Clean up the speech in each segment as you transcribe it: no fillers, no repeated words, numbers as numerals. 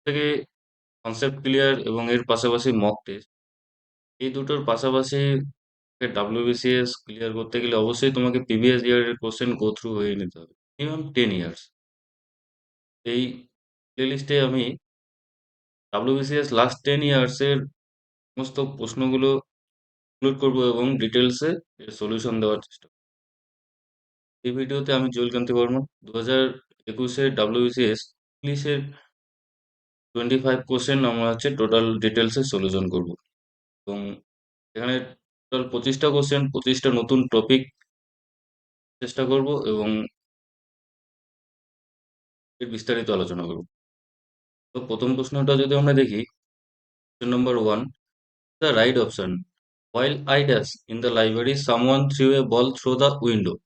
থেকে concept clear এবং এর পাশাপাশি মক টেস্ট, এই দুটোর পাশাপাশি ডাব্লিউবিসিএস ক্লিয়ার করতে গেলে অবশ্যই তোমাকে প্রিভিয়াস ইয়ারের কোশ্চেন গো থ্রু হয়ে নিতে হবে, মিনিমাম 10 ইয়ার্স। এই প্লেলিস্টে আমি ডাব্লিউবিসিএস লাস্ট 10 ইয়ার্সের সমস্ত প্রশ্নগুলো ইনক্লুড করবো এবং ডিটেলসে এর সলিউশন দেওয়ার চেষ্টা করবো। এই ভিডিওতে আমি জুয়েল কান্তি বর্মন 2021-এর ডাব্লিউবিসিএস ইংলিশের 25 কোশ্চেন আমরা টোটাল ডিটেলসে সলিউশন করব এবং এখানে টোটাল 25টা কোশ্চেন, 25টা নতুন টপিক চেষ্টা করব এবং এর বিস্তারিত আলোচনা করব। তো প্রথম প্রশ্নটা যদি আমরা দেখি, question number 1, the right option, while I dash in the library someone threw a ball through the window।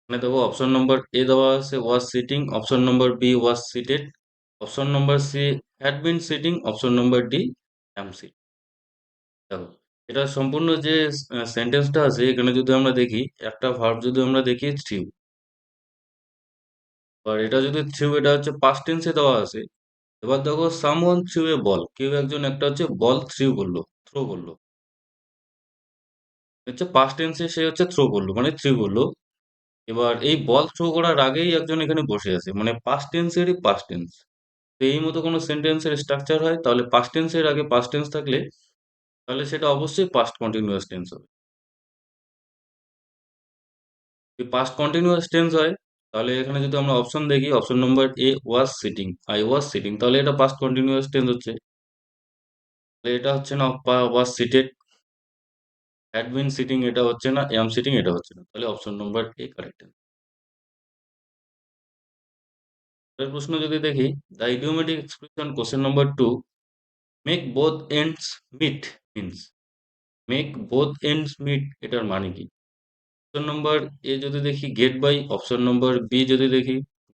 এখানে দেখো অপশন নম্বর এ দেওয়া আছে was sitting, option number B was seated, option number C had been sitting, option number D am sitting। দেখো এটা সম্পূর্ণ যে সেন্টেন্সটা আছে এখানে যদি আমরা দেখি, একটা ভার্ব যদি আমরা দেখি থ্রিউ, আর এটা যদি থ্রিউ এটা হচ্ছে পাস্ট টেন্সে দেওয়া আছে। এবার দেখো সামওয়ান থ্রিউ এ বল, কেউ একজন একটা হচ্ছে বল থ্রিউ করলো, থ্রো করলো, হচ্ছে পাস্ট টেন্সে সে হচ্ছে থ্রো করলো মানে থ্রি করলো। এবার এই বল থ্রো করার আগেই একজন এখানে বসে আছে, মানে পাস্ট টেন্সেরই পাস্ট টেন্স। তো এই মতো কোনো সেন্টেন্সের স্ট্রাকচার হয় তাহলে পাস্ট টেন্সের আগে পাস্ট টেন্স থাকলে তাহলে সেটা অবশ্যই পাস্ট কন্টিনিউয়াস টেন্স হবে। যদি পাস্ট কন্টিনিউয়াস টেন্স হয় তাহলে এখানে যদি আমরা অপশন দেখি, option number A was sitting, I was sitting, তাহলে এটা পাস্ট কন্টিনিউয়াস টেন্স হচ্ছে। তাহলে এটা হচ্ছে না ওয়াজ সিটেড, হ্যাড বিন সিটিং এটা হচ্ছে না, এম সিটিং এটা হচ্ছে না, তাহলে অপশন নম্বর এ কারেক্ট। এর প্রশ্ন যদি দেখি, the idiomatic expression question number 2, make both ends meet means, make both ends meet এটার মানে কি? অপশন নম্বর এ যদি দেখি get by, option number B যদি দেখি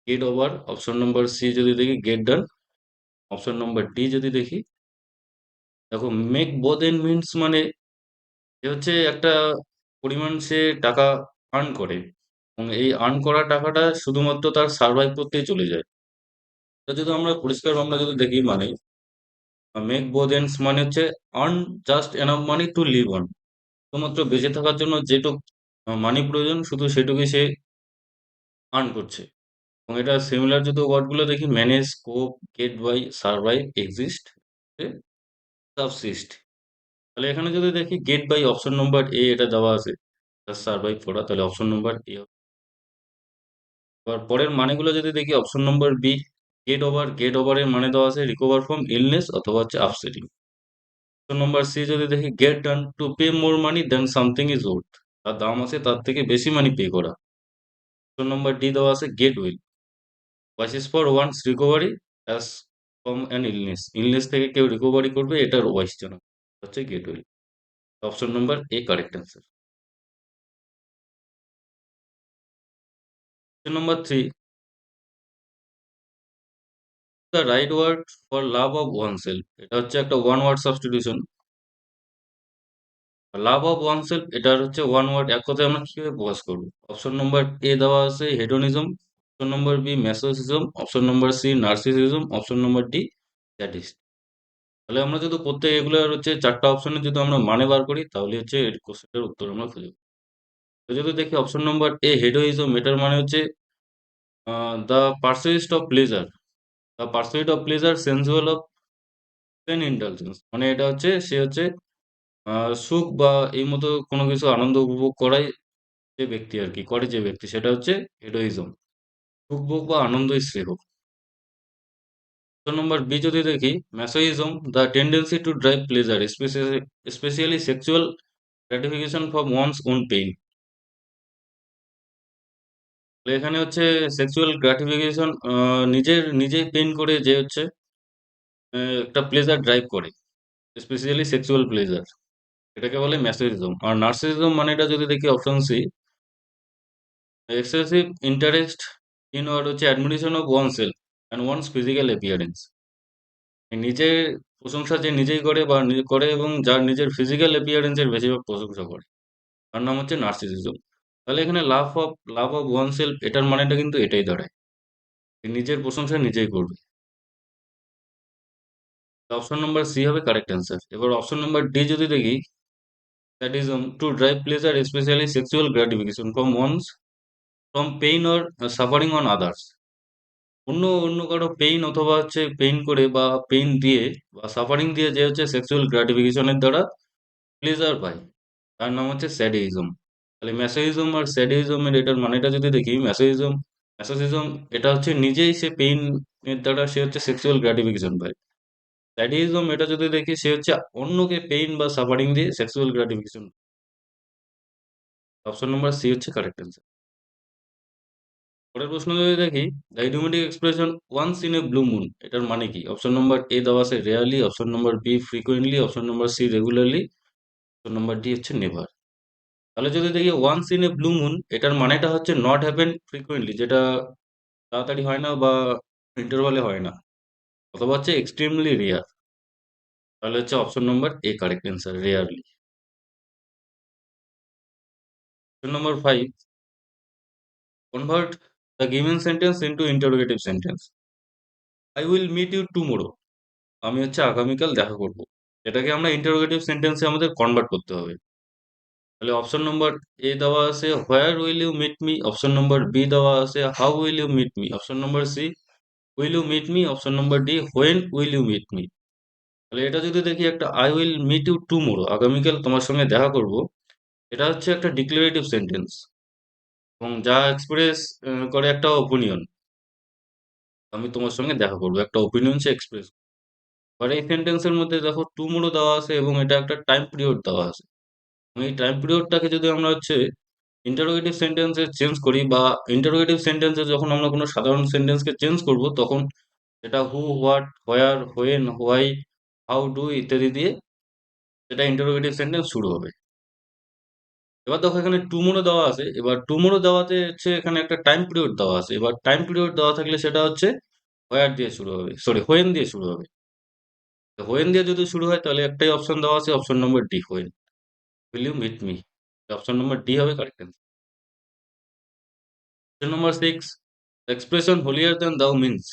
get over, option number C যদি দেখি get done, option number D যদি দেখি, দেখো মেক বোথ এন্ড মিন্স মানে যে হচ্ছে একটা পরিমাণ সে টাকা আর্ন করে এবং এই আর্ন করা টাকাটা শুধুমাত্র তার সার্ভাইভ করতেই চলে যায়। এটা যদি আমরা পরিষ্কার আমরা যদি দেখি মানে মেক বোথ এন্ডস মানে হচ্ছে earn just enough money to live on, শুধুমাত্র বেঁচে থাকার জন্য যেটুক মানি প্রয়োজন শুধু সেটুকুই সে আর্ন করছে। এবং এটা সিমিলার যদি ওয়ার্ডগুলো দেখি, ম্যানেজ, কোপ, gate by, survive, exist, subsist. তাহলে এখানে যদি দেখি গেট বাই অপশন নম্বর এ এটা দেওয়া আছে সার্ভাইভ করা, তাহলে অপশন নম্বর এ। এবার পরের মানেগুলো যদি দেখি, option number B get over, get ওভারের মানে দেওয়া আছে রিকভার ফ্রম ইলনেস অথবা হচ্ছে আপসেটিং। অপশন নম্বর সি যদি দেখি get done, to pay more money than something is worth, তার দাম আছে তার থেকে বেশি মানি পে করা। অপশন নম্বর ডি দেওয়া আছে get well, wise for once recovery as from an illness, illness থেকে কেউ রিকভারি করবে এটার ওয়াইস যেন, হচ্ছে get well. Option number A correct answer. Option number 3, the right word for love of one self, এটা হচ্ছে একটা one word substitution. Love of one self এটার হচ্ছে ওয়ান ওয়ার্ড এক কথায় আমরা কিভাবে প্রকাশ করবো? অপশন নম্বর এ দেওয়া আছে hedonism, option number B masochism, option number C narcissism, option number D sadist. তাহলে আমরা যদি প্রত্যেক এগুলোর হচ্ছে চারটা অপশনের যদি আমরা মানে বার করি তাহলে হচ্ছে এর কোশ্চেনটার উত্তর আমরা খুঁজে পাবো। তো যদি দেখি অপশন নম্বর এ হেডোইজম, এটার মানে হচ্ছে the pursuit of pleasure, the pursuit of pleasure sensual of Sen intelligence, মানে এটা হচ্ছে সে হচ্ছে সুখ বা এই মতো কোনো কিছু আনন্দ উপভোগ করাই যে ব্যক্তি আর কি করে, যে ব্যক্তি সেটা হচ্ছে হেডোইজম, সুখ ভোগ বা আনন্দই শ্রেয়। অপশন নম্বর বি যদি দেখি masochism, the tendency to drive pleasure specially sexual gratification from one's own pain. এখানে হচ্ছে সেক্সুয়াল গ্র্যাটিফিকেশন নিজেই পেইন করে যে হচ্ছে একটা প্লেজার ড্রাইভ করে, স্পেশালি সেক্সুয়াল প্লেজার, এটাকে বলে ম্যাসোইজম। আর নার্সিসিজম মানে এটা যদি দেখি option C excessive interest in word হচ্ছে admonition of one self and one's physical appearance, নিজের প্রশংসা যে নিজেই করে বা করে এবং যার নিজের ফিজিক্যাল অ্যাপিয়ারেন্সের বেশিরভাগ প্রশংসা করে, তার নাম হচ্ছে নার্সিসিজম। তাহলে এখানে লাভ অফ ওয়ান সেলফ এটার মানেটা কিন্তু এটাই দাঁড়ায়, নিজের প্রশংসা নিজেই করবে। অপশন নাম্বার সি হবে কারেক্ট অ্যান্সার। এবার অপশন নাম্বার ডি যদি দেখি, that is two drive pleasure specially sexual gratification from pain or suffering on others. অন্য অন্য কারো পেইন অথবা হচ্ছে পেইন করে বা পেইন দিয়ে বা সাফারিং দিয়ে যে হচ্ছে সেক্সুয়াল গ্র্যাটিফিকেশনের দ্বারা প্লেজার পায়, তার নাম হচ্ছে স্যাডিজম। তাহলে ম্যাসোইজম আর স্যাডিজমের এটার মানেটা যদি দেখি, ম্যাসোসিজম এটা হচ্ছে নিজেই সে পেইন এর দ্বারা সে হচ্ছে সেক্সুয়াল গ্র্যাটিফিকেশন পায়। স্যাডিজম এটা যদি দেখি, সে হচ্ছে অন্যকে পেইন বা সাফারিং দিয়ে sexual gratification. Option number C হচ্ছে কারেক্ট অ্যান্সার। পরের প্রশ্ন যদি দেখি, the idiomatic expression once in a blue moon এটার মানে কি? অপশন নম্বর এ দেওয়া আছে rarely, option number B frequently, option number C regularly, option number D হচ্ছে নেভার। তাহলে যদি দেখি once in a blue moon এটার মানেটা হচ্ছে নট হ্যাপেন ফ্রিকোয়েন্টলি, যেটা তাড়াতাড়ি হয় না বা ইন্টারভালে হয় না, অথবা হচ্ছে এক্সট্রিমলি রেয়ার। তাহলে হচ্ছে option number A correct answer, rarely. Option number 5, convert the given sentence into interrogative sentence. I will meet you tomorrow, আমি হচ্ছে আগামীকাল দেখা করব, এটাকে আমরা ইন্টারোগেটিভ সেন্টেন্সে আমাদের কনভার্ট করতে হবে। তাহলে অপশন নম্বর এ দেওয়া আছে where will you meet me, option number B দেওয়া আছে how will you meet me, option number C will you meet me, option number D when will you meet me. তাহলে এটা যদি দেখি, একটা I will meet you tomorrow, আগামীকাল তোমার সঙ্গে দেখা করব, এটা হচ্ছে একটা ডিক্লারেটিভ সেন্টেন্স এবং যা এক্সপ্রেস করে একটা ওপিনিয়ন। আমি তোমার সঙ্গে দেখা করবো, একটা ওপিনিয়ন সে এক্সপ্রেস। এবার এই সেন্টেন্সের মধ্যে দেখো টুমোরো দেওয়া আছে এবং এটা একটা টাইম পিরিয়ড দেওয়া আছে। এবং এই টাইম পিরিয়ডটাকে যদি আমরা হচ্ছে ইন্টারোগেটিভ সেন্টেন্সে চেঞ্জ করি, বা ইন্টারোগেটিভ সেন্টেন্সে যখন আমরা কোনো সাধারণ সেন্টেন্সকে চেঞ্জ করব, তখন সেটা who, what, where, when, why, how, do ইত্যাদি দিয়ে সেটা ইন্টারোগেটিভ সেন্টেন্স শুরু হবে। এবার দেখো এখানে টুমোরো দেওয়া আছে, এবার টুমোরো দেওয়াতে হচ্ছে এখানে একটা টাইম পিরিয়ড দেওয়া আছে। এবার টাইম পিরিয়ড দেওয়া থাকলে সেটা হচ্ছে হোয়ার দিয়ে শুরু হবে, সরি হোয়েন দিয়ে শুরু হবে। তো হোয়েন দিয়ে যদি শুরু হয় তাহলে একটাই অপশন দেওয়া আছে, option number D, when will you meet me. Option number D হবে correct answer. Option number 6, expression holier than thou means,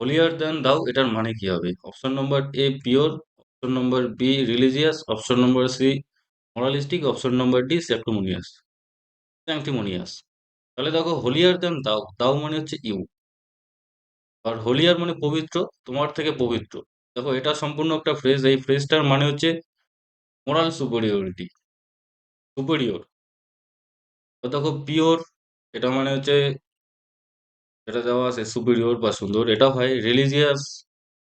holier than thou এটার মানে কি হবে? Option number A pure, option number B religious, option number C moralistic, option number D sacrimonious, sanctimonious. তাহলে দেখো হোলিয়ার than দাও, দাও মানে হচ্ছে ইউ, আর হোলিয়ার মানে পবিত্র, তোমার থেকে পবিত্র। দেখো এটা সম্পূর্ণ একটা ফ্রেজ, এই ফ্রেজটার মানে হচ্ছে মোরাল সুপেরিয়রিটি, সুপেরিয়র। তো দেখো পিওর, এটা মানে হচ্ছে যেটা দেওয়া আছে সুপিরিয়র বা সুন্দর, এটা হয় রিলিজিয়াস,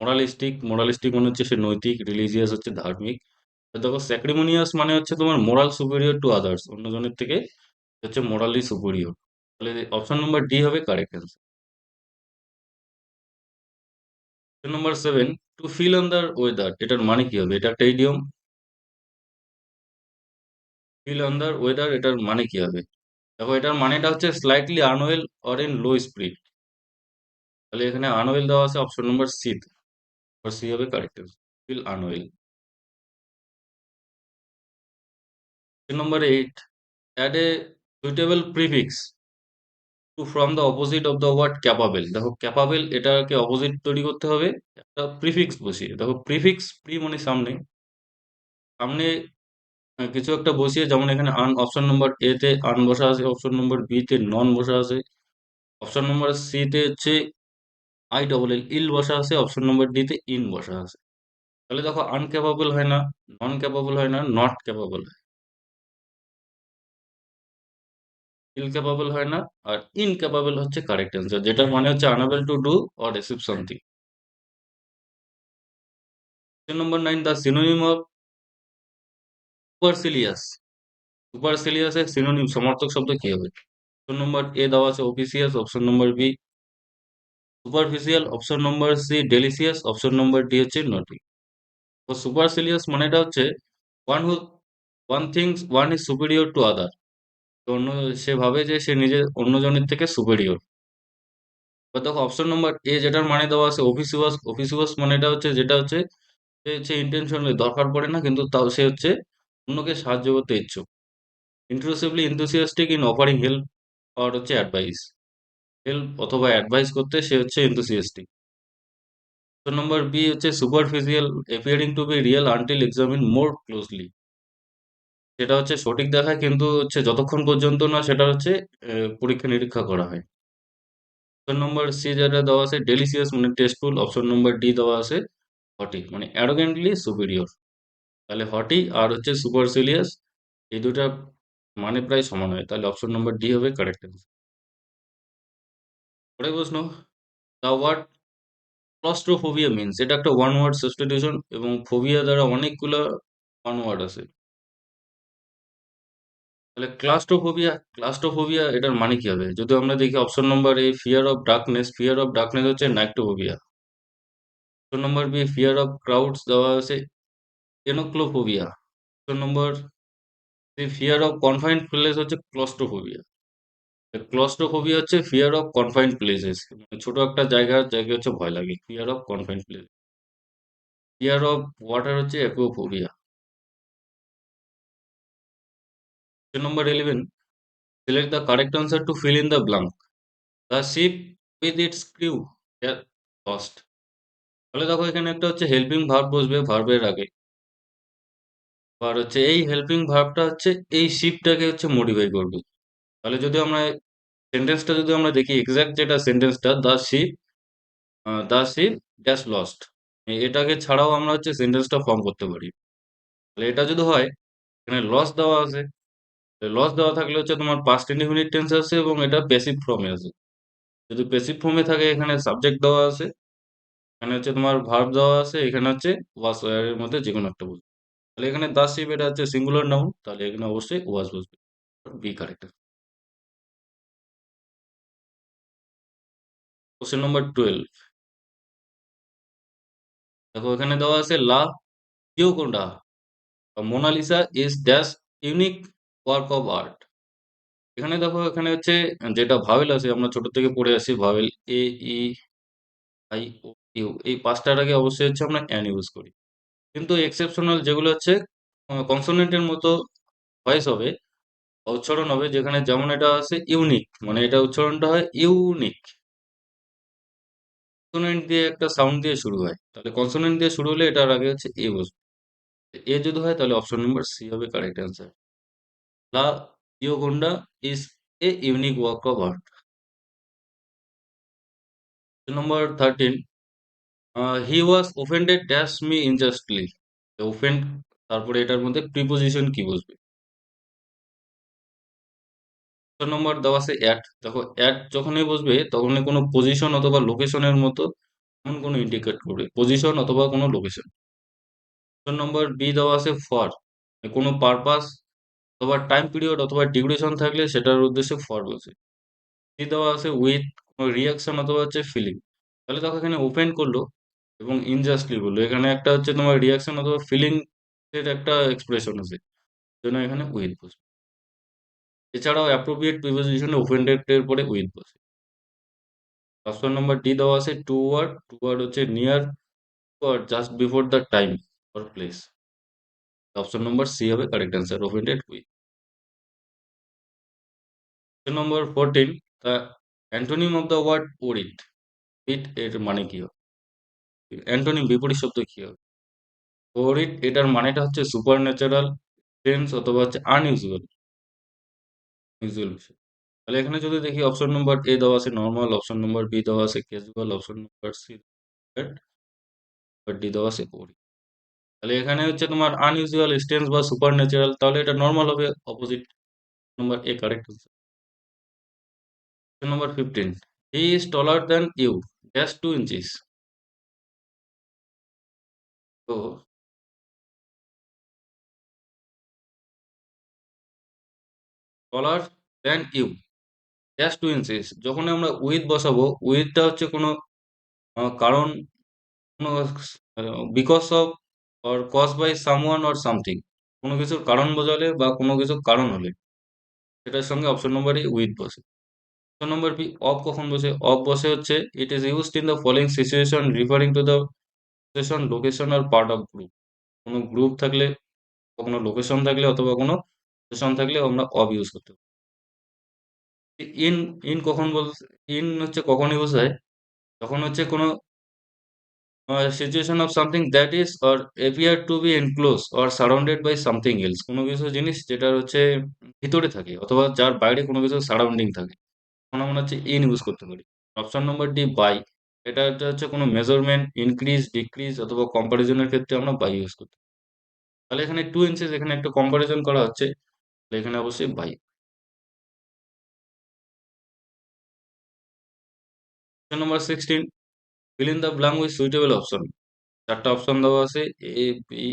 মোরালিস্টিক, মোরালিস্টিক মানে হচ্ছে সে নৈতিক, রিলিজিয়াস হচ্ছে ধার্মিক। তো দেখো স্যাক্রিমোনিয়াস মানে হচ্ছে তোমার মোরাল সুপিরিয়র টু আদার্স, অন্যজনের থেকে হচ্ছে মোরালি সুপিরিয়র। তাহলে অপশন নম্বর ডি হবে correct answer. Option number 7, to feel under weather এটার মানে কি হবে? এটা একটা ইডিয়ম। ফিল আন্ডার ওয়েদার এটার মানে কি হবে? দেখো এটার মানেটা হচ্ছে slightly unwell or in low spirit. তাহলে এখানে আনওয়েল দেওয়া আছে অপশন নম্বর সি, সি হবে correct answer, feel unwell. Number 8, add a suitable prefix to from the opposite of the word capable। দেখো ক্যাপাবেল এটাকে অপোজিট তৈরি করতে হবে একটা প্রিফিক্স বসিয়ে। দেখো প্রিফিক্স, প্রি মানে সামনে, সামনে কিছু একটা বসিয়ে, যেমন এখানে আন, অপশন নম্বর এ তে আন বসা আছে, অপশন নম্বর বি তে নন বসা আছে, অপশন নম্বর সি তে হচ্ছে আই ডবল এল ইল বসা আছে, অপশন নম্বর ডি তে ইন বসা আছে। তাহলে দেখো আনক্যাপাবল হয় না, নন ক্যাপাবল হয় না, নট ক্যাপাবল হয়, ইনক্যাপাবল হয় না, আর ইনক্যাপাবল হচ্ছে কারেক্ট অ্যান্সার, যেটার মানে হচ্ছে unable to do or receive something. Number 9, the synonym of supercilious, সুপারসিলিয়াসের সিনোনিম সমার্থক শব্দ কি হবে? অপশন নম্বর এ দেওয়া আছে officious, option number B superficial, option number C delicious, option number D হচ্ছে নটি। তো সুপারসিলিয়াস মানেটা হচ্ছে one who, one thinks one is superior to other, অন্য, সে ভাবে যে সে নিজে অন্যজনের থেকে সুপিরিয়র। এবার দেখো অপশন নম্বর এ যেটার মানে দেওয়া আছে অফিসিয়াস, অফিসিয়াস মানেটা হচ্ছে যেটা হচ্ছে সে হচ্ছে ইন্টেনশনালি দরকার পড়ে না কিন্তু তাও সে হচ্ছে অন্যকে সাহায্য করতে ইচ্ছুক। Intrusively enthusiastic in offering help আর হচ্ছে অ্যাডভাইস, হেল্প অথবা অ্যাডভাইস করতে সে হচ্ছে enthusiastic। অপশন নম্বর বি হচ্ছে superficial, appearing to be real until examine more closely. সেটা হচ্ছে সঠিক দেখায়, কিন্তু হচ্ছে যতক্ষণ পর্যন্ত না সেটা হচ্ছে পরীক্ষা নিরীক্ষা করা হয়। অপশন নম্বর সি যেটা দেওয়া আছে ডেলিসিয়াস মানে টেস্টফুল। অপশন নম্বর ডি দেওয়া আছে হটি মানে অ্যারোগেন্টলি সুপিরিয়র। তাহলে হটি আর হচ্ছে সুপারসিলিয়াস, এই দুটা মানে প্রায় সমান হয়, তাহলে অপশন নম্বর ডি হবে কারেক্ট অ্যান্সার। পরের প্রশ্ন, দ্য ওয়ার্ড ক্লস্ট্রোফোবিয়া মিনস, এটা একটা ওয়ান ওয়ার্ড সাবস্টিটিউশন এবং ফোবিয়া দ্বারা অনেকগুলো ওয়ান ওয়ার্ড আছে। তাহলে ক্লাস্ট্রোফোবিয়া, ক্লাস্ট্রোফোবিয়া এটার মানে কি হবে? যদি আমরা দেখি option number A fear of darkness, fear of darkness হচ্ছে nyctophobia. Option number B fear of crowds দেওয়া আছে enochlophobia. Option number C fear of confined place হচ্ছে ক্লস্ট্রোফোবিয়া। ক্লস্ট্রোফোবিয়া হচ্ছে ফিয়ার অফ কনফাইন্ড প্লেসেস, ছোট একটা জায়গায় হচ্ছে ভয় লাগে, fear of confined place. Fear of water হচ্ছে aquaphobia. Option number 11, select the correct answer to fill in the blank. The ship with its crew get lost. তাহলে দেখো এখানে একটা হচ্ছে হেল্পিং ভার্ব বসবে ভার্বের আগে, আর হচ্ছে এই হেল্পিং ভার্বটা হচ্ছে এই শিপটাকে হচ্ছে মডিফাই করবে। তাহলে যদি আমরা সেন্টেন্সটা যদি আমরা দেখি এক্সাক্ট যেটা সেন্টেন্সটা, দ্য শিপ ড্যাশ লস্ট, এটাকে ছাড়াও আমরা হচ্ছে সেন্টেন্সটা ফর্ম করতে পারি। তাহলে এটা যদি হয়, এখানে লস দেওয়া আছে, লস দেওয়া থাকলে হচ্ছে তোমার পাস্ট ইনডিফিনিট টেন্স আছে এবং এটা প্যাসিভ ফর্মে আছে। যদি প্যাসিভ ফর্মে থাকে এখানে সাবজেক্ট দেওয়া আছে, এখানে হচ্ছে তোমার ভার্ব দেওয়া আছে, এখানে হচ্ছে ওয়াজ এর মধ্যে যে কোনো একটা বলবে। তাহলে এখানে দ্য শিপ এটা হচ্ছে সিঙ্গুলার নাউন, তাহলে এখানে অবশ্যই ওয়াজ বসবে, বি কারেক্ট। কোশ্চেন নম্বর 12, দেখো এখানে দেওয়া আছে La Gioconda Mona Lisa is dash unique work of art. এখানে দেখো এখানে হচ্ছে যেটা ভাওয়েল আছে, আমরা ছোট থেকে পড়ে আসি vowel A E I O U, এই পাঁচটার আগে অবশ্যই হচ্ছে আমরা অ্যান ইউজ করি। কিন্তু এক্সেপশনাল যেগুলো হচ্ছে কনসোনেন্টের মতো ভয়েস হবে, উচ্চারণ হবে, যেখানে যেমন এটা আছে ইউনিক মানে এটা উচ্চারণটা হয় ইউনিক, কনসোনেন্ট দিয়ে একটা সাউন্ড দিয়ে শুরু হয়, তাহলে কনসোনেন্ট দিয়ে শুরু হলে এটার আগে হচ্ছে এ বসবে। এ যদি হয় তাহলে অপশন নম্বর সি হবে correct answer. La Gioconda is a unique work of art. Number 13, he was offended dash me unjustly. Offend, তারপরে এটার মধ্যে প্রিপোজিশন কি বসবে? নম্বর দেওয়া আছে অ্যাট, দেখো অ্যাট যখনই বসবে তখনই কোনো পজিশন অথবা লোকেশনের মতো এমন কোনো ইন্ডিকেট করবে, পজিশন অথবা কোনো লোকেশন। নম্বর বি দেওয়া আছে ফর, কোনো পারপাস অথবা টাইম পিরিয়ড অথবা ডিউরেশন থাকলে সেটার উদ্দেশ্যে ফর বলছে। সি দেওয়া আছে উইথ, কোনো রিয়াকশন অথবা হচ্ছে ফিলিং। তাহলে দেখো এখানে ওপেন করলো এবং ইনজাস্টলি বললো, এখানে একটা হচ্ছে তোমার রিয়াকশন অথবা ফিলিং এর একটা এক্সপ্রেশন আছে, জন্য এখানে উইথ বসবে। এছাড়াও অ্যাপ্রোপ্রিয়েট প্রিপোজিশনে ওফেন্ডেড এর পরে উইথ বসে। অপশন নাম্বার ডি দেওয়া আছে টু ওয়ার্ড, টু ওয়ার্ড হচ্ছে নিয়ার or just before the time or place. Option number C হবে correct answer, offended with. Option number 14, the antonym of the word ওরিট, ইট এর মানে কি হবে? অ্যান্টোনিম বিপরীত শব্দ কি হবে? ওরিট এটার মানেটা হচ্ছে সুপার ন্যাচারাল, সেন্স অথবা হচ্ছে আনইউজুয়াল, ইউজুয়াল বিষয়। তাহলে এখানে যদি দেখি অপশন নম্বর এ দেওয়া আছে নর্মাল, অপশন নম্বর বি দেওয়া আছে casual, option number C D দেওয়া আছে ওরিট। তাহলে এখানে হচ্ছে তোমার আনইউজুয়াল, স্ট্রেঞ্জ বা সুপার ন্যাচারাল, তাহলে এটা নর্মাল হবে, opposite number A correct. Number 15. He is taller than you. Just 2 inches. So, taller than you. Just 2 inches. যখন আমরা with বসাবো, withটা হচ্ছে কোনো কারণ, কোনো because of or caused by someone or something. কোনো কিছুর কারণ বোঝালে বা কোনো কিছুর কারণ হলে সেটার সঙ্গে অপশন নম্বরে with বসে। অপশন নম্বর বি অফ কখন বসে? অফ বসে হচ্ছে it is used in the following situation referring to the situation, location or part of group. কোনো গ্রুপ থাকলে, কোনো লোকেশন থাকলে অথবা কোনো লোকেশন থাকলে আমরা অফ ইউজ করতে পারি। ইন, ইন কখন বলতে, ইন হচ্ছে কখনই বোঝায় যখন হচ্ছে কোনো situation of something that is or appear to be enclosed or surrounded by something else, কোনো কিছু জিনিস যেটা হচ্ছে ভিতরে থাকে অথবা যার বাইরে কোনো কিছু সারাউন্ডিং থাকে, আমরা মনে হচ্ছে ইন ইউজ করতে পারি। অপশন নম্বর ডি বাই, এটা হচ্ছে কোনো মেজারমেন্ট, ইনক্রিজ, ডিক্রিজ অথবা কম্পারিজনের ক্ষেত্রে আমরা বাই ইউজ করতে পারি। তাহলে এখানে 2 ইঞ্চেস, এখানে একটা কম্পারিজন করা হচ্ছে, তাহলে এখানে অবশ্যই by. Option number 16, fill in the blank with suitable option। 4টা অপশন দেওয়া আছে, এ বি।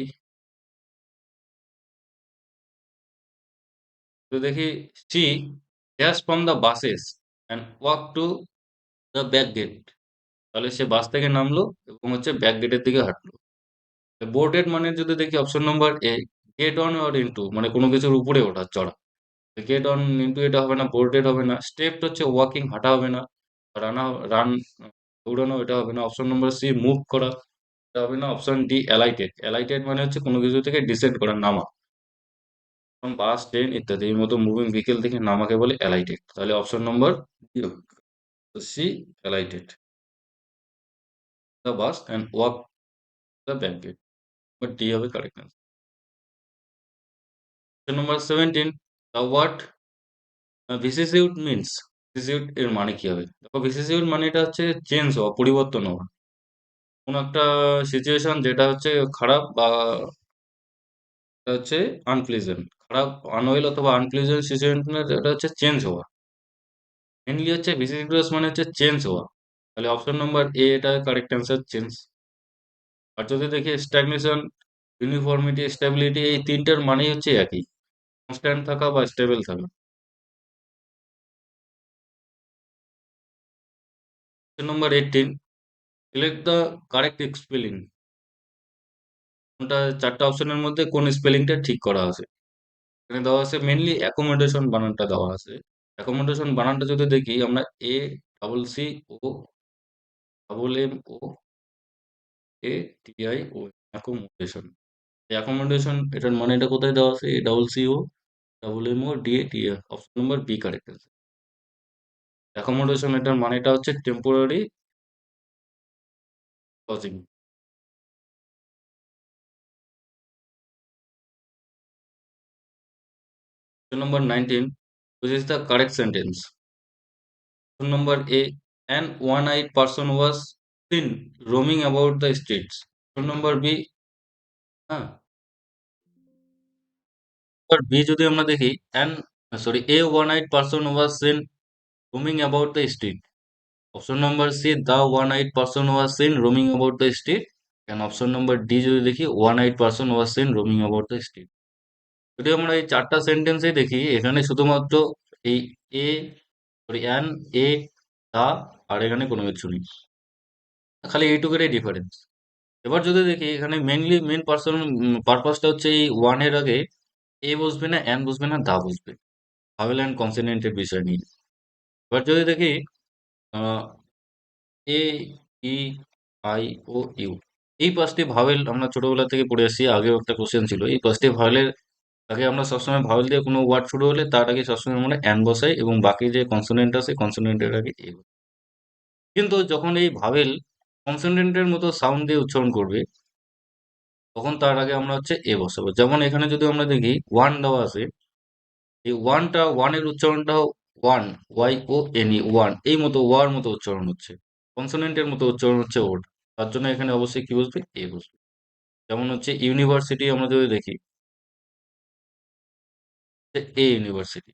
তো দেখি, C dash from the buses and walk to the back gate. তাহলে সে বাস থেকে নামলো এবং হচ্ছে ব্যাক গেটের দিকে হাঁটলো। বোর্ডেড মানে যদি দেখি option number A, get on or into, মানে কোনো কিছুর উপরে ওঠা, চড়া। গেট অন ইনটু এটা হবে না, বোর্ডেড হবে না। স্টেপড হচ্ছে ওয়াকিং, হাঁটা হবে না। রান, দৌড়ানো, এটা হবে না। অপশন নম্বর সি মুভ করা, এটা হবে না। অপশন ডি অ্যালাইটেড, অ্যালাইটেড মানে হচ্ছে কোনো কিছু থেকে ডিসেন্ড করা, নামা। যেমন বাস, ট্রেন ইত্যাদি এই মতো মুভিং ভেহিকেল থেকে নামাকে বলে অ্যালাইটেড। তাহলে option number C alighted the bus and walk the back gate. D হবে correct answer. Number 17, the word vicissitude means. Vicissitude এর মানে কি হবে? দেখো, ভিসিসিউড মানে এটা হচ্ছে চেঞ্জ হওয়া, পরিবর্তন হওয়া। কোন একটা সিচুয়েশন যেটা হচ্ছে খারাপ বা এটা হচ্ছে আনপ্লেজেন্ট, খারাপ, আনওয়েল অথবা আনপ্লেজেন্ট সিচুয়েশন, এটা হচ্ছে চেঞ্জ হওয়া। মেনলি হচ্ছে ভিসিসিউডস মানে হচ্ছে চেঞ্জ হওয়া। তাহলে অপশন নম্বর এ এটা কারেক্ট অ্যান্সার, চেঞ্জ। আর যদি দেখি স্ট্যাগনেশন, ইউনিফর্মিটি, স্টেবিলিটি, এই তিনটার মানেই হচ্ছে একই, কনস্ট্যান্ট থাকা বা স্টেবল থাকা। নম্বর 18, সিলেক্ট দ্য কারেক্ট স্পেলিং। কোনটা 4টা অপশনের মধ্যে কোন স্পেলিংটা ঠিক করা আছে? এখানে দেওয়া আছে মেনলি অ্যাকোমোডেশন বানানটা দেওয়া আছে। অ্যাকোমোডেশন বানানটা যদি দেখি আমরা, A double C O double M O A T I O, accommodation. Accommodation এটার মানেটা কোথায় দেওয়া আছে? A double C O double M O D A T I. Option number B correct আছে। অ্যাকোমোডেশন এটার মানেটা হচ্ছে temporary lodging. Question number 19, which is the correct sentence? Question number A, an one-eyed person was seen roaming about the streets. Question number B, হ্যাঁ, এবার B যদি আমরা দেখি, a one-eyed person was seen roaming about the street. Option number C, the one-eyed person was seen roaming about the street. And option number D যদি দেখি, one-eyed person was seen roaming about the street. যদি আমরা এই 4টা সেন্টেন্সে দেখি, এখানে শুধুমাত্র এই এ, সরি, অ্যান, এ, দা, আর এখানে কোনো কিছু নেই, খালি এইটুকুরই ডিফারেন্স। এবার যদি দেখি এখানে মেনলি মেন পার্সন পারপাসটা হচ্ছে এই ওয়ান এর আগে এ বসবে না, অ্যান বসবে না, দা বসবে, ভাওয়েল অ্যান্ড কনসোনেন্টের বিষয় নিয়ে। এবার যদি দেখি এ, ই, আই ও ইউ, এই 5টি ভাওয়েল আমরা ছোটবেলা থেকে পড়ে আসছি, আগেও একটা কোশ্চেন ছিল। এই 5টি ভাওয়েলের আগে আমরা সবসময় ভাওয়েল দিয়ে কোনো ওয়ার্ড শুরু হলে তার আগে সবসময় আমরা অ্যান বসাই এবং বাকি যে কনসোনেন্ট আছে কনসোনেন্টের আগে এ বসাই। কিন্তু যখন এই ভাওয়েল কনসোনেন্টের মতো সাউন্ড দিয়ে উচ্চারণ করবে, তখন তার আগে আমরা হচ্ছে এ বসাবো। যেমন এখানে যদি আমরা দেখি ওয়ান দেওয়া আছে, এই ওয়ানটা, ওয়ানের উচ্চারণটা one, Y O N E, one, এই মতো ওয়ার মতো উচ্চারণ হচ্ছে, কনসোনেন্টের মতো উচ্চারণ হচ্ছে ওর। তার জন্য এখানে অবশ্যই কি বসবে? এ বসবে। যেমন হচ্ছে ইউনিভার্সিটি আমরা যদি দেখি, এ ইউনিভার্সিটি,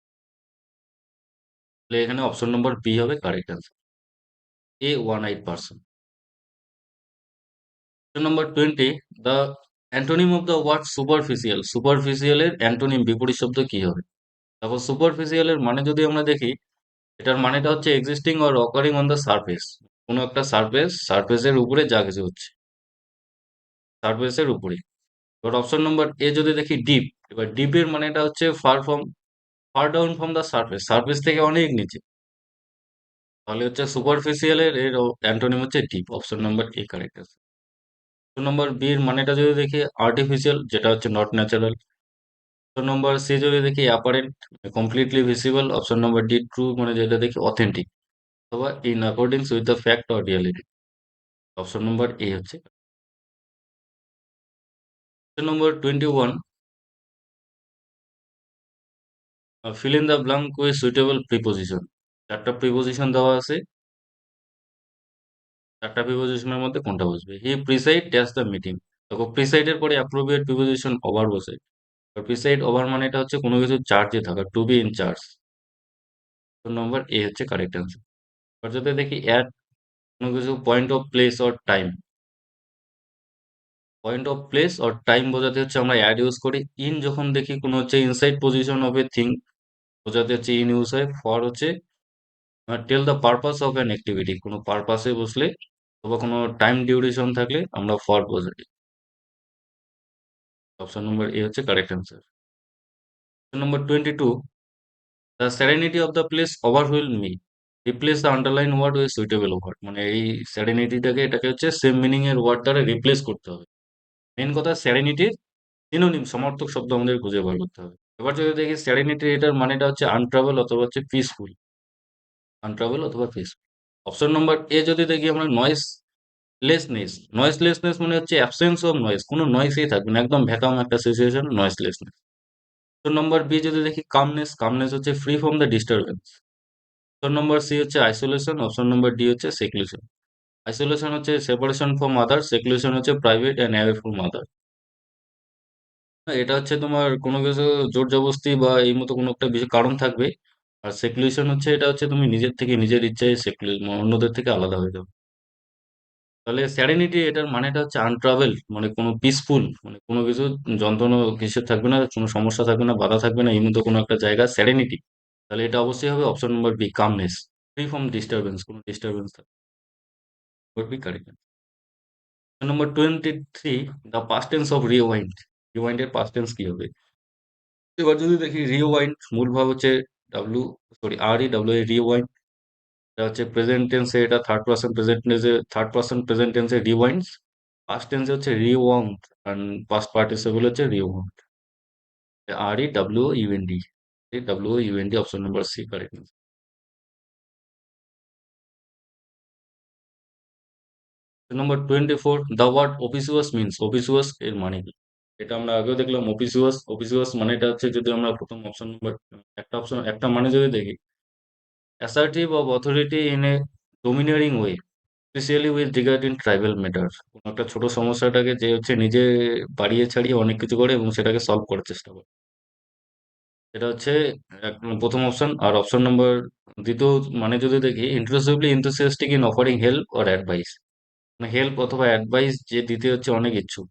তাহলে এখানে অপশন নম্বর বি হবে correct answer, a one eyed person. Number 20, the antonym of the word superficial. সুপারফিশিয়ালের অ্যান্টোনিম, বিপরীত শব্দ কি হবে? তারপর সুপারফিশিয়ালের মানে যদি আমরা দেখি, এটার মানেটা হচ্ছে existing or occurring on the surface. কোনো একটা সারফেসের উপরে যা কিছু হচ্ছে, সারফেসের উপরে। এবার অপশন নম্বর এ যদি দেখি ডিপ, এবার ডিপের মানেটা হচ্ছে far down from the surface, surface থেকে অনেক নিচে। তাহলে হচ্ছে সুপারফিশিয়ালের এর অ্যান্টোনিম হচ্ছে deep. Option number A correct আছে। অপশন নম্বর বি এর মানেটা যদি দেখি আর্টিফিশিয়াল, যেটা হচ্ছে not natural. Option number C যদি দেখি apparent, completely visible. Option number D true, মানে যেটা দেখি অথেন্টিক, অথবা in accordance with the fact or reality. Option number A হচ্ছে number 21, fill in the blank with suitable preposition. চারটা preposition দেওয়া আছে, চারটা প্রিপোজিশনের মধ্যে কোনটা বসবে? হি প্রিসাইড ড্যাশ দ্য মিটিং। দেখো প্রিসাইডের পরে অ্যাপ্রোপ্রিয়েট প্রিপোজিশন ওভার বসে। প্রিসাইড ওভার মানে এটা হচ্ছে কোনো কিছু চার্জে থাকা, two be in charge. Number A হচ্ছে কারেক্ট অ্যান্সার। এবার যদি দেখি অ্যাট কোনো কিছু point of place or time, point of place or time বোঝাতে হচ্ছে আমরা অ্যাড ইউজ করি। ইন যখন দেখি কোনো হচ্ছে inside position of a thing বোঝাতে হচ্ছে ইন ইউজ হয়। ফর হচ্ছে tell the purpose of an activity, কোনো পারপাসে বসলে অথবা কোনো টাইম ডিউরেশন থাকলে আমরা ফর বোঝাই। অপশন নম্বর এ হচ্ছে correct answer. Option number 22, the serenity of the place overwhelm me, replace the underlined word with suitable word. মানে এই সেরেনিটিটাকে এটাকে হচ্ছে সেম মিনিং এর ওয়ার্ড দ্বারা রিপ্লেস করতে হবে। মেন কথা সেরেনিটির সিনোনিম সমার্থক শব্দ আমাদের খুঁজে বার করতে হবে। এবার যদি দেখি সেরেনিটি, এটার মানেটা হচ্ছে আনট্রাভেল অথবা হচ্ছে পিসফুল, আনট্রাভেল অথবা পিসফুল। অপশন নম্বর এ যদি দেখি আমরা নয়েজ লেসনেস, নয়েসলেসনেস মানে হচ্ছে অ্যাবসেন্স অফ নয়েজ, কোনো নয়েজই থাকবে না, একদম ভ্যাকাম একটা situation, noiselessness. Option number B যদি দেখি কামনেস, কামনেস হচ্ছে free from the disturbance. Option number C হচ্ছে আইসোলেশন, অপশন নম্বর ডি হচ্ছে সেক্লুশন। আইসোলেশন হচ্ছে সেপারেশন ফ্রম আদার, সেক্লুশন হচ্ছে private and away from other. এটা হচ্ছে তোমার কোনো কিছু জোর জবরদস্তি বা এই মতো কোনো একটা বিশেষ কারণ থাকবে। আর সেক্লুশন হচ্ছে এটা হচ্ছে তুমি নিজের থেকে নিজের ইচ্ছায় অন্যদের থেকে আলাদা হয়ে যাবে। তাহলে স্যারেনিটি এটার মানেটা হচ্ছে আনট্রাভেল, মানে কোনো পিসফুল, মানে কোনো কিছু যন্ত্রণা কিছু থাকবে না, কোনো সমস্যা থাকবে না, বাধা থাকবে না, এই মতো কোনো একটা জায়গা স্যারেনিটি। তাহলে এটা অবশ্যই হবে option number B, calmness, free from disturbance, কোনো ডিস্টারবেন্স থাকবে B correct. Number 23, the past tense of rewind, রিওয়াইন্ডের পাস্ট টেন্স কি হবে? এবার যদি দেখি রিওয়াইন্ড মূল ভাব হচ্ছে আর ই ডাব্লিউ এ, রিওয়াইন্ড। এটা হচ্ছে প্রেজেন্ট টেন্সে, এটা থার্ড পার্সন প্রেজেন্ট টেন্সে রিওয়াইন্ডস। পাস্ট টেন্সে হচ্ছে রিওয়ার্মড, আর পাস্ট পার্টিসিপল হচ্ছে রিওয়ার্মড। আর E W U N D, U N D, option number C correct. Number 24, the word officious means, officious এর মানে কি? এটা আমরা আগেও দেখলাম। অপিসিউয়াস, অপিসিউয়াস মানেটা হচ্ছে যদি আমরা প্রথম অপশন নম্বর একটা মানে যদি দেখি, assertive of authority in a domineering way, specially with regard in tribal matter. কোনো একটা ছোট সমস্যাটাকে যে হচ্ছে নিজে বাড়িয়ে ছাড়িয়ে অনেক কিছু করে এবং সেটাকে সলভ করার চেষ্টা করে, এটা হচ্ছে প্রথম অপশন। আর অপশন নম্বর দ্বিতীয় মানে যদি দেখি, interestingly enthusiastic in offering help or advice, মানে হেল্প অথবা অ্যাডভাইস যে দিতে হচ্ছে অনেক ইচ্ছুক,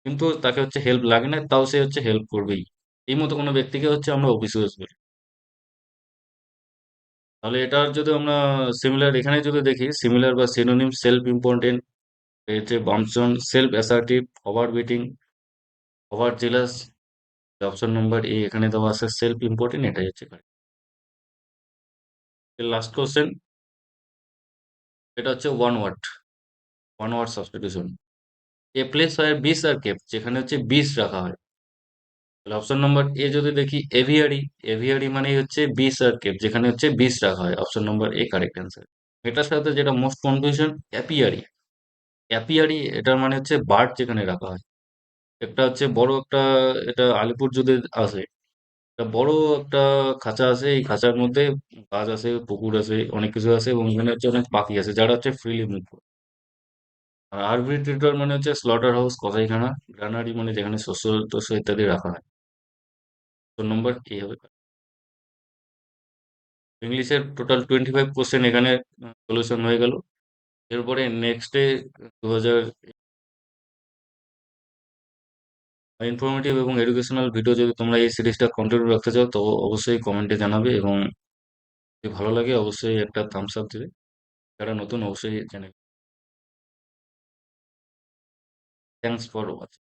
কিন্তু তাকে হচ্ছে হেল্প লাগে না, তাও সে হচ্ছে হেল্প করবেই, এই মতো কোনো ব্যক্তিকে হচ্ছে আমরা অফিসিয়াস বলি। তাহলে এটার যদি আমরা সিমিলার এখানে যদি দেখি, সিমিলার বা সিনোনিম, সেলফ ইম্পর্টেন্ট, হচ্ছে বামসন, self assertive, overbearing, overzealous. Option number A এখানে দেওয়া আছে সেলফ ইম্পর্টেন্ট, এটাই হচ্ছে লাস্ট কোশ্চেন। এটা হচ্ছে one word substitution. A place হয় বিস আর কেপ, যেখানে হচ্ছে বিস রাখা হয়। তাহলে অপশন নম্বর এ যদি দেখি এভিয়ারি, এভিয়ারি মানে হচ্ছে বিস আর কেপ, যেখানে হচ্ছে বিস রাখা হয়। Option number A correct answer. এটার সাথে যেটা মোস্ট কনফিউশন, অ্যাপিয়ারি, অ্যাপিয়ারি এটার মানে হচ্ছে বার্ড যেখানে রাখা হয়। একটা হচ্ছে বড় একটা, এটা আলিপুর যদি আছে, একটা বড় একটা খাঁচা আছে, এই খাঁচার মধ্যে গাছ আছে, পুকুর আছে, অনেক কিছু আছে, এবং এখানে হচ্ছে অনেক পাখি আছে যারা হচ্ছে ফ্রিলি মুভ করে। আর আরবিট্রেটর মানে হচ্ছে স্লটার হাউস, কসাইখানা। গ্রানারি মানে যেখানে শস্য টস্য ইত্যাদি রাখা হয়। তো নম্বর এ হবে। ইংলিশের টোটাল 25 কোশ্চেন এখানে সলিউশন হয়ে গেল। এরপরে নেক্সটে 2000 ইনফরমেটিভ এবং এডুকেশনাল ভিডিও যদি তোমরা এই সিরিজটা কন্টিনিউ রাখতে চাও, তো অবশ্যই কমেন্টে জানাবে, এবং যদি ভালো লাগে অবশ্যই একটা থামস আপ দেবে। যারা নতুন অবশ্যই চ্যানেল। Thanks for watching.